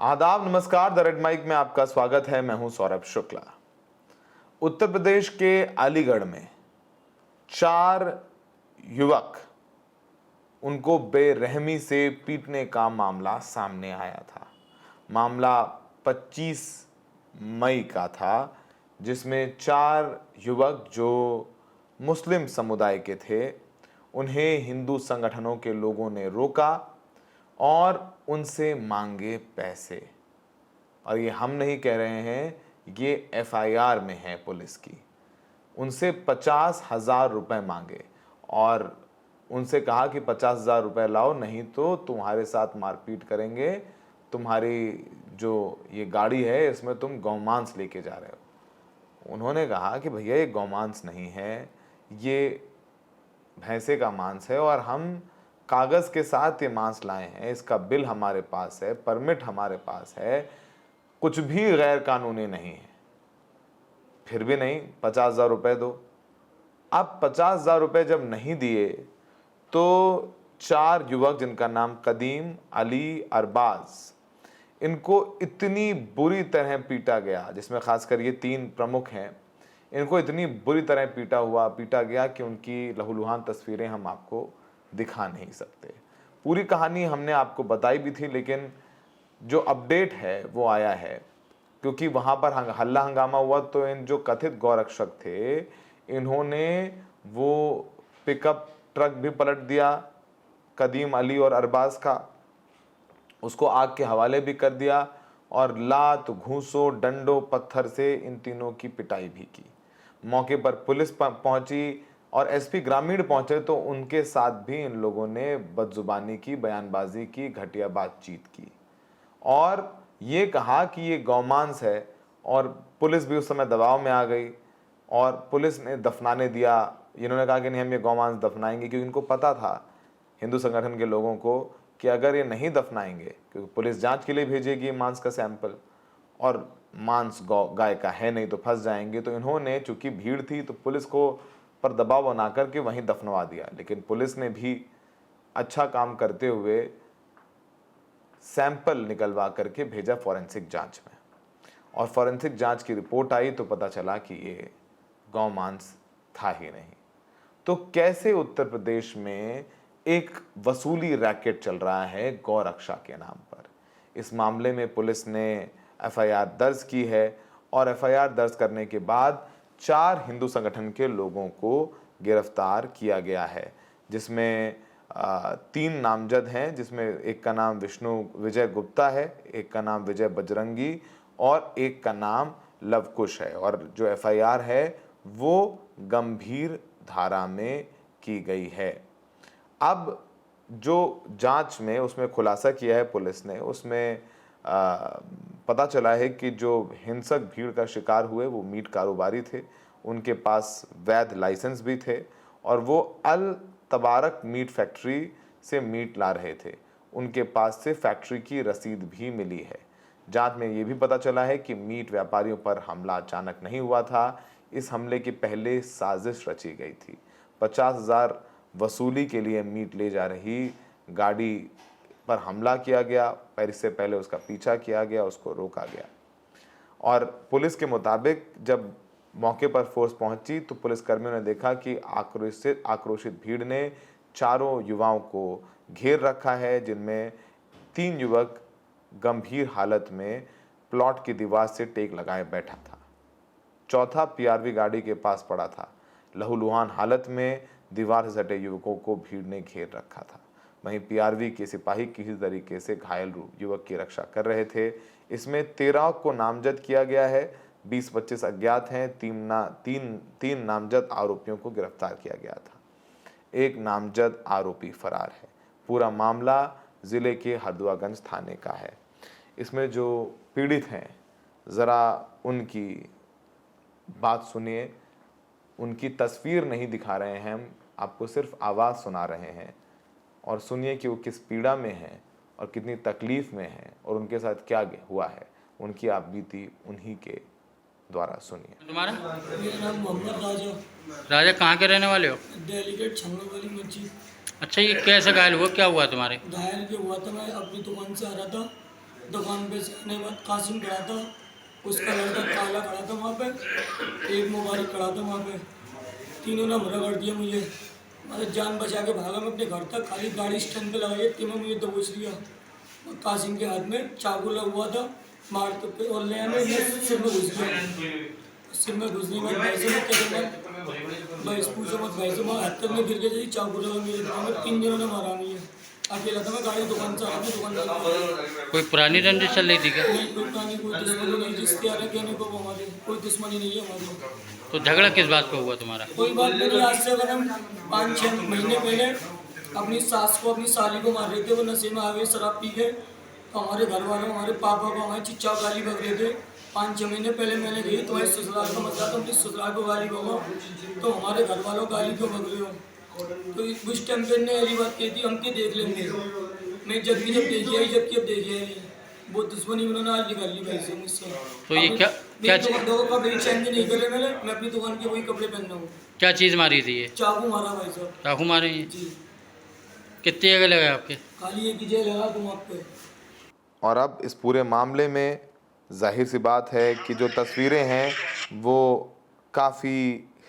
आदाब, नमस्कार। The red mic में आपका स्वागत है। मैं हूं सौरभ शुक्ला। उत्तर प्रदेश के अलीगढ़ में 4 युवक उनको बेरहमी से पीटने का मामला सामने आया था। मामला 25 मई का था, जिसमें 4 युवक जो मुस्लिम समुदाय के थे, उन्हें हिंदू संगठनों के लोगों ने रोका और उनसे मांगे पैसे। और ये हम नहीं कह रहे हैं, ये एफआईआर में है पुलिस की। उनसे 50,000 रुपये मांगे और उनसे कहा कि 50,000 रुपये लाओ, नहीं तो तुम्हारे साथ मारपीट करेंगे। तुम्हारी जो ये गाड़ी है, इसमें तुम गौमांस लेके जा रहे हो। उन्होंने कहा कि भैया ये गौमांस नहीं है, ये भैंसे का मांस है और हम कागज़ के साथ ये मांस लाए हैं। इसका बिल हमारे पास है, परमिट हमारे पास है, कुछ भी गैर कानूनी नहीं है। फिर भी नहीं, 50,000 रुपये दो। अब 50,000 रुपये जब नहीं दिए तो 4 युवक, जिनका नाम कदीम, अली, अरबाज, इनको इतनी बुरी तरह पीटा गया, जिसमें खासकर ये 3 प्रमुख हैं। इनको इतनी बुरी तरह पीटा गया कि उनकी लहूलुहान तस्वीरें हम आपको दिखा नहीं सकते। पूरी कहानी हमने आपको बताई भी थी, लेकिन जो अपडेट है वो आया है, क्योंकि वहाँ पर हल्ला हंगामा हुआ तो इन जो कथित गौरक्षक थे, इन्होंने वो पिकअप ट्रक भी पलट दिया कदीम, अली और अरबाज का, उसको आग के हवाले भी कर दिया और लात, घूंसों, डंडों, पत्थर से इन तीनों की पिटाई भी की। मौके पर पुलिस पहुंची और एसपी ग्रामीण पहुंचे तो उनके साथ भी इन लोगों ने बदजुबानी की, बयानबाजी की, घटिया बातचीत की और ये कहा कि ये गौमांस है। और पुलिस भी उस समय दबाव में आ गई और पुलिस ने दफनाने दिया। इन्होंने कहा कि नहीं, हम ये गौमांस दफनाएंगे, क्योंकि इनको पता था, हिंदू संगठन के लोगों को, कि अगर ये नहीं दफनाएंगे, क्योंकि पुलिस जांच के लिए भेजेगी मांस का सैंपल और मांस गाय का है नहीं तो फंस जाएंगे। तो इन्होंने, चूंकि भीड़ थी, तो पुलिस को पर दबाव बना करके वहीं दफनवा दिया। लेकिन पुलिस ने भी अच्छा काम करते हुए सैंपल निकलवा करके भेजा फॉरेंसिक जांच में, और फॉरेंसिक जांच की रिपोर्ट आई तो पता चला कि ये गौमांस था ही नहीं। तो कैसे उत्तर प्रदेश में एक वसूली रैकेट चल रहा है गौरक्षा के नाम पर? इस मामले में पुलिस ने एफआईआर दर्ज की है और एफआईआर दर्ज करने के बाद 4 हिंदू संगठन के लोगों को गिरफ्तार किया गया है, जिसमें 3 नामजद हैं, जिसमें एक का नाम विष्णु विजय गुप्ता है, एक का नाम विजय बजरंगी और एक का नाम लवकुश है। और जो एफआईआर है वो गंभीर धारा में की गई है। अब जो जांच में उसमें खुलासा किया है पुलिस ने, उसमें पता चला है कि जो हिंसक भीड़ का शिकार हुए वो मीट कारोबारी थे, उनके पास वैध लाइसेंस भी थे और वो अल तबारक मीट फैक्ट्री से मीट ला रहे थे। उनके पास से फैक्ट्री की रसीद भी मिली है। जांच में ये भी पता चला है कि मीट व्यापारियों पर हमला अचानक नहीं हुआ था, इस हमले के पहले साजिश रची गई थी। 50,000 वसूली के लिए मीट ले जा रही गाड़ी पर हमला किया गया, इससे पहले उसका पीछा किया गया, उसको रोका गया। और पुलिस के मुताबिक जब मौके पर फोर्स पहुंची तो पुलिसकर्मियों ने देखा कि आक्रोशित भीड़ ने चारों युवाओं को घेर रखा है, जिनमें 3 युवक गंभीर हालत में प्लॉट की दीवार से टेक लगाए बैठा था, चौथा पीआरवी गाड़ी के पास पड़ा था। लहूलुहान हालत में दीवार से सटे युवकों को भीड़ ने घेर रखा था। वहीं पीआरवी के सिपाही किसी तरीके से घायल युवक की रक्षा कर रहे थे। इसमें 13 को नामजद किया गया है, 20-25 अज्ञात हैं। तीन नामजद आरोपियों को गिरफ्तार किया गया था, एक नामजद आरोपी फरार है। पूरा मामला जिले के हरदुआगंज थाने का है। इसमें जो पीड़ित हैं, ज़रा उनकी बात सुनिए। उनकी तस्वीर नहीं दिखा रहे हैं, हम आपको सिर्फ आवाज़ सुना रहे हैं, और सुनिए कि वो किस पीड़ा में हैं और कितनी तकलीफ़ में हैं और उनके साथ क्या हुआ है। उनकी आप बीती उन्हीं के द्वारा सुनिए। तुम्हारा मेरा नाम मोहम्मद राजा। राजा कहाँ के रहने वाले हो? डेलीगेट छंगड़ वाली मस्जिद। अच्छा, ये कैसे घायल हुआ, क्या हुआ तुम्हारे? घायल जो हुआ था, मैं अपनी दुकान से आ रहा था, दुकान पे से आने के बाद कासिम खड़ा था, उसका लड़का काला खड़ा था वहाँ पे, एक मुबारक खड़ा था वहाँ पे। तीनों ने हमला कर दिया मुझे, मतलब जान बचा के भागा मैं अपने घर तक, खाली गाड़ी स्टैंड पे लगाई, तीनों मुझे दबोच लिया। और कासिम के हाथ में चाकू लगा हुआ था, मारते पे और ले में सिर में घुस गया। सिर में घुसने के बाद भाई से मैं क्या करना, भाई पूछो मत, भाई से मैं हाथ तक में गिर गया जी, चाकू लगा मेरे दिमाग में, 3 जनों ने मारा मुझे। अकेला था मैं, गाड़ी दुकान से आ रहा था, दुकान से कोई पुरानी रंजिश चल रही थी क्या? नहीं, कोई पुरानी कोई दुश्मनी नहीं, जिसके आ रहे कहने को वो हमारे कोई दुश्मनी नहीं है हमारी। तो झगड़ा किस बात पे हुआ तुम्हारा? कोई बात नहीं, आज से अगर हम 5-6 महीने पहले अपनी सास को अपनी साली को मार रहे थे, वो नशे में आ गए शराब पी के, तो हमारे घर वालों हमारे पापा को हमारे चिच्चा गाली बक रहे थे। 5-6 महीने पहले मैंने गई तुम्हारे ससुराल का मसला, तुम जिस ससुराल को गाली बको, तो हमारे घर वालों गाली क्यों बक रहे हो? तो उस टाइम पे ने अली बात कही थी, हम क्यों देख लेंगे, मैं जब देखी आई, जबकि अब देखी आई, वो दुश्मनी उन्होंने आज निकाल ली भाई से मुझसे। तो ये क्या दो कपड़े चेंज नहीं करे मैंने, मैं अपनी दुकान के वही कपड़े पहन रहा हूँ। क्या चीज़ मारी थी ये? चाकू मारा भाई साहब चाकू मारे हैं? जी, कितनी जगह लगे आपके? खाली एक ही जगह लगा तुम आप पे। और अब इस पूरे मामले में जाहिर सी बात है कि जो तस्वीरें हैं वो काफ़ी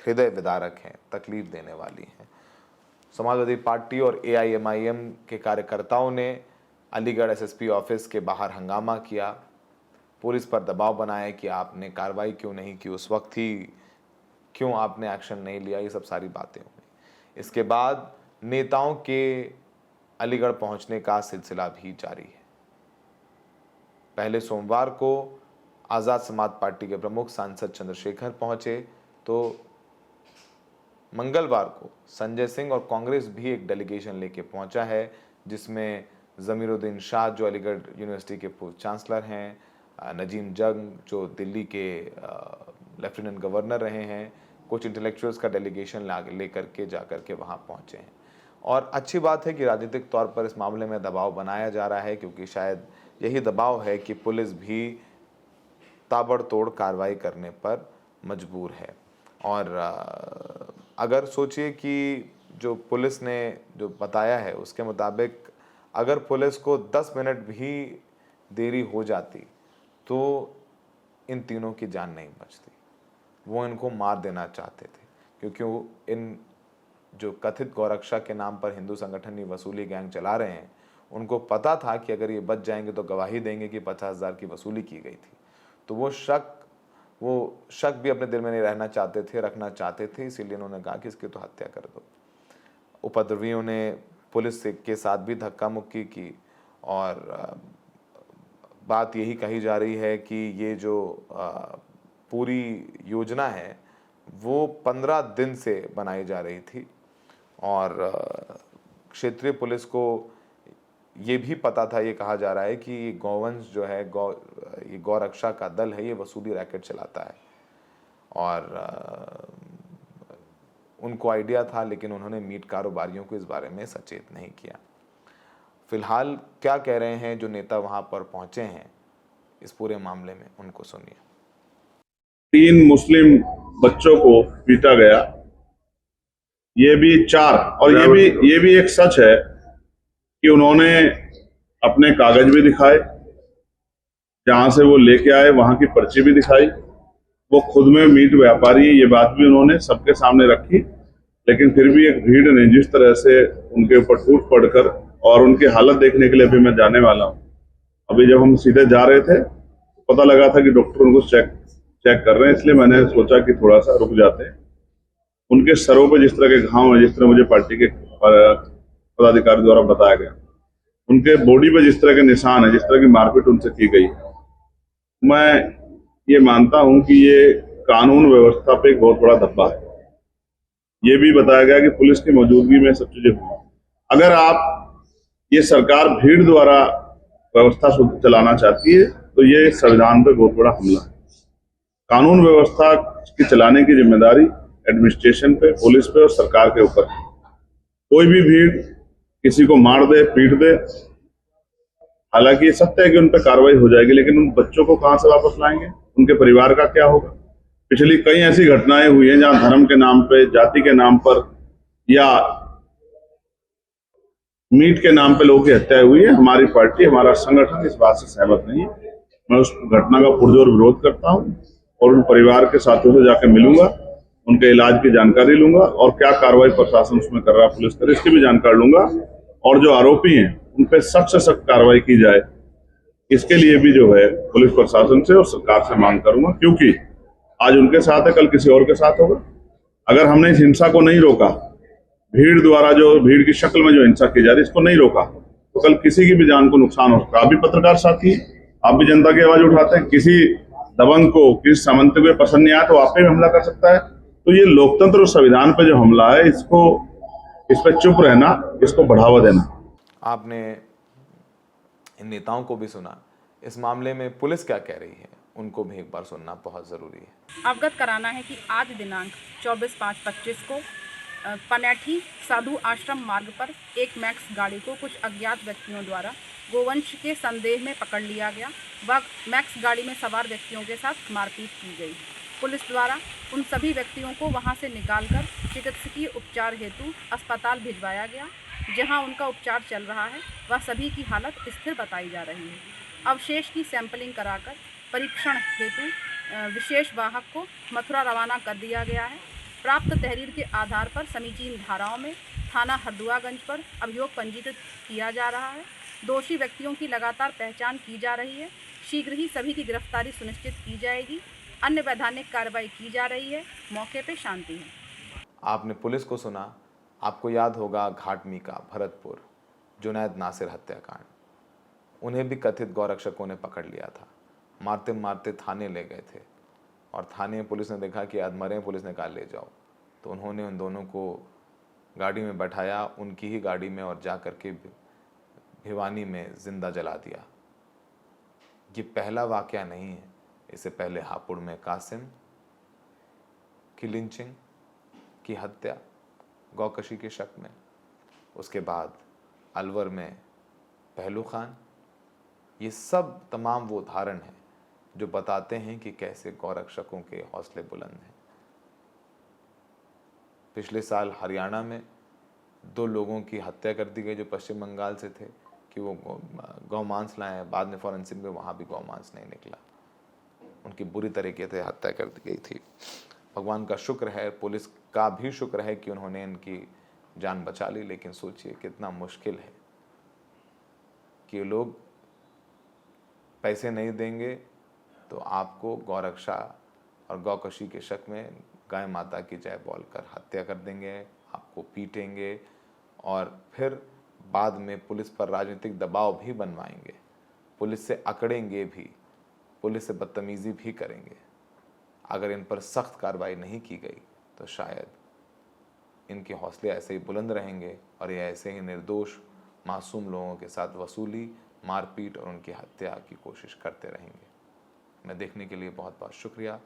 हृदय विदारक हैं, तकलीफ देने वाली हैं। समाजवादी पार्टी और AIMIM के कार्यकर्ताओं ने अलीगढ़ SSP ऑफिस के बाहर हंगामा किया, पुलिस पर दबाव बनाया कि आपने कार्रवाई क्यों नहीं की, उस वक्त ही क्यों आपने एक्शन नहीं लिया, ये सब सारी बातें हुई। इसके बाद नेताओं के अलीगढ़ पहुंचने का सिलसिला भी जारी है। पहले सोमवार को आज़ाद समाज पार्टी के प्रमुख सांसद चंद्रशेखर पहुंचे, तो मंगलवार को संजय सिंह और कांग्रेस भी एक डेलीगेशन लेके पहुंचा है, जिसमें ज़मीरुद्दीन शाह जो अलीगढ़ यूनिवर्सिटी के पूर्व चांसलर हैं, नजीम जंग जो दिल्ली के लेफ्टिनेंट गवर्नर रहे हैं, कुछ इंटेलेक्चुअल्स का डेलीगेशन लेकर के जाकर के वहाँ पहुँचे हैं। और अच्छी बात है कि राजनीतिक तौर पर इस मामले में दबाव बनाया जा रहा है, क्योंकि शायद यही दबाव है कि पुलिस भी ताबड़तोड़ कार्रवाई करने पर मजबूर है। और अगर सोचिए कि जो पुलिस ने जो बताया है उसके मुताबिक अगर पुलिस को 10 मिनट भी देरी हो जाती तो इन तीनों की जान नहीं बचती। वो इनको मार देना चाहते थे, क्योंकि वो इन जो कथित गौरक्षा के नाम पर हिंदू संगठन ये वसूली गैंग चला रहे हैं, उनको पता था कि अगर ये बच जाएंगे तो गवाही देंगे कि 50,000 की वसूली की गई थी। तो वो शक भी अपने दिल में नहीं रखना चाहते थे, इसीलिए उन्होंने कहा कि इसकी तो हत्या कर दो। उपद्रवियों ने पुलिस के साथ भी धक्का मुक्की की और बात यही कही जा रही है कि ये जो पूरी योजना है वो 15 दिन से बनाई जा रही थी और क्षेत्रीय पुलिस को ये भी पता था, ये कहा जा रहा है कि गौवंश जो है ये गौरक्षा का दल है, ये वसूली रैकेट चलाता है और उनको आइडिया था, लेकिन उन्होंने मीट कारोबारियों को इस बारे में सचेत नहीं किया। फिलहाल क्या कह रहे हैं जो नेता वहां पर पहुंचे हैं इस पूरे मामले में, उनको सुनिए। 3 मुस्लिम बच्चों को पीटा गया, ये भी 4, और ये भी एक सच है कि उन्होंने अपने कागज भी दिखाए, जहां से वो लेके आए वहां की पर्ची भी दिखाई, वो खुद में मीट व्यापारी है, ये बात भी उन्होंने सबके सामने रखी। लेकिन फिर भी एक भीड़ ने जिस तरह से उनके ऊपर टूट पड़कर, और उनकी हालत देखने के लिए भी मैं जाने वाला हूँ। अभी जब हम सीधे जा रहे थे पता लगा था कि डॉक्टर उनको चेक कर रहे हैं, इसलिए मैंने सोचा कि थोड़ा सा रुक जाते हैं। उनके सरों पे जिस तरह के घाव हैं, जिस तरह मुझे पार्टी के पदाधिकारी द्वारा बताया गया, उनके बॉडी पे जिस तरह के निशान है, जिस तरह की मारपीट उनसे की गई, मैं ये मानता हूं कि ये कानून व्यवस्था पे एक बहुत बड़ा धब्बा है। ये भी बताया गया कि पुलिस की मौजूदगी में सब चीजें हुई। अगर ये सरकार भीड़ द्वारा व्यवस्था चलाना चाहती है तो ये संविधान पे बहुत बड़ा हमला है। कानून व्यवस्था की चलाने की जिम्मेदारी एडमिनिस्ट्रेशन पे, पुलिस पे और सरकार के ऊपर है। कोई भी भीड़ किसी को मार दे, पीट दे, हालांकि ये सत्य है कि उन पर कार्रवाई हो जाएगी, लेकिन उन बच्चों को कहां से वापस लाएंगे, उनके परिवार का क्या होगा? पिछली कई ऐसी घटनाएं हुई हैं जहां धर्म के नाम पे, जाति के नाम पर या मीट के नाम पे लोगों की हत्या हुई है। हमारी पार्टी, हमारा संगठन इस बात से सहमत नहीं है। मैं उस घटना का पुरजोर विरोध करता हूं और उन परिवार के साथियों से जाकर मिलूंगा, उनके इलाज की जानकारी लूंगा और क्या कार्रवाई प्रशासन उसमें कर रहा है, पुलिस करे, इसकी भी जानकारी लूंगा। और जो आरोपी हैं उन पर सख्त से सख्त कार्रवाई की जाए, इसके लिए भी जो है पुलिस प्रशासन से और सरकार से मांग करूंगा, क्योंकि आज उनके साथ है, कल किसी और के साथ होगा। अगर हमने इस हिंसा को नहीं रोका, भीड़ द्वारा जो भीड़ की शक्ल में जो हिंसा की जा रही है, इसको नहीं रोका, तो कल किसी की भी जान को नुकसान हो सकता है। आप भी पत्रकार साथी हैं, आप भी जनता की आवाज उठाते हैं। किसी दबंग को, किसी सामंत को पसंद नहीं आया तो आप पे भी हमला कर सकता है। तो ये लोकतंत्र और संविधान पे जो हमला है, इस पे चुप रहना, इसको बढ़ावा देना। आपने इन नेताओं को भी सुना। इस मामले में पुलिस क्या कह रही है, उनको भी एक बार सुनना बहुत ज़रूरी है। अवगत कराना है कि आज दिनांक 24/5/25 को पनेठी साधु आश्रम मार्ग पर एक मैक्स गाड़ी को कुछ अज्ञात व्यक्तियों द्वारा गोवंश के संदेह में पकड़ लिया गया। वह मैक्स गाड़ी में सवार व्यक्तियों के साथ मारपीट की गई। पुलिस द्वारा उन सभी व्यक्तियों को वहां से निकालकर चिकित्सकीय उपचार हेतु अस्पताल भिजवाया गया, जहां उनका उपचार चल रहा है। वह सभी की हालत स्थिर बताई जा रही है। अवशेष की सैंपलिंग कराकर परीक्षण हेतु विशेष वाहक को मथुरा रवाना कर दिया गया है। प्राप्त तहरीर के आधार पर समीचीन धाराओं में थाना हरदुआगंज पर अभियोग पंजीकृत किया जा रहा है। दोषी व्यक्तियों की लगातार पहचान की जा रही है। शीघ्र ही सभी की गिरफ्तारी सुनिश्चित की जाएगी। अन्य वैधानिक कार्रवाई की जा रही है। मौके पे शांति है। आपने पुलिस को सुना। आपको याद होगा घाटमी का भरतपुर जुनैद नासिर हत्याकांड। उन्हें भी कथित गौरक्षकों ने पकड़ लिया था। मारते मारते थाने ले गए थे और थाने में पुलिस ने देखा कि आज मरे, पुलिस ने कहा ले जाओ। तो उन्होंने उन दोनों को गाड़ी में बैठाया, उनकी ही गाड़ी में, और जा कर के भिवानी में जिंदा जला दिया। ये पहला वाकया नहीं है। इससे पहले हापुड़ में कासिम की लिंचिंग की हत्या गौकशी के शक में, उसके बाद अलवर में पहलू खान। ये सब तमाम वो उदाहरण हैं जो बताते हैं कि कैसे गौरक्षकों के हौसले बुलंद हैं। पिछले साल हरियाणा में 2 लोगों की हत्या कर दी गई जो पश्चिम बंगाल से थे कि वो गौमांस लाए। बाद में फॉरेंसिक में वहाँ भी गौमांस नहीं निकला। उनकी बुरी तरीके से हत्या कर दी गई थी। भगवान का शुक्र है, पुलिस का भी शुक्र है कि उन्होंने इनकी जान बचा ली। लेकिन सोचिए कितना मुश्किल है कि लोग पैसे नहीं देंगे तो आपको गौरक्षा और गौकशी के शक में गाय माता की जय बोलकर हत्या कर देंगे, आपको पीटेंगे और फिर बाद में पुलिस पर राजनीतिक दबाव भी बनवाएंगे, पुलिस से अकड़ेंगे भी, पुलिस से बदतमीजी भी करेंगे। अगर इन पर सख्त कार्रवाई नहीं की गई तो शायद इनके हौसले ऐसे ही बुलंद रहेंगे और ये ऐसे ही निर्दोष मासूम लोगों के साथ वसूली, मारपीट और उनकी हत्या की कोशिश करते रहेंगे। मैं देखने के लिए बहुत बहुत शुक्रिया।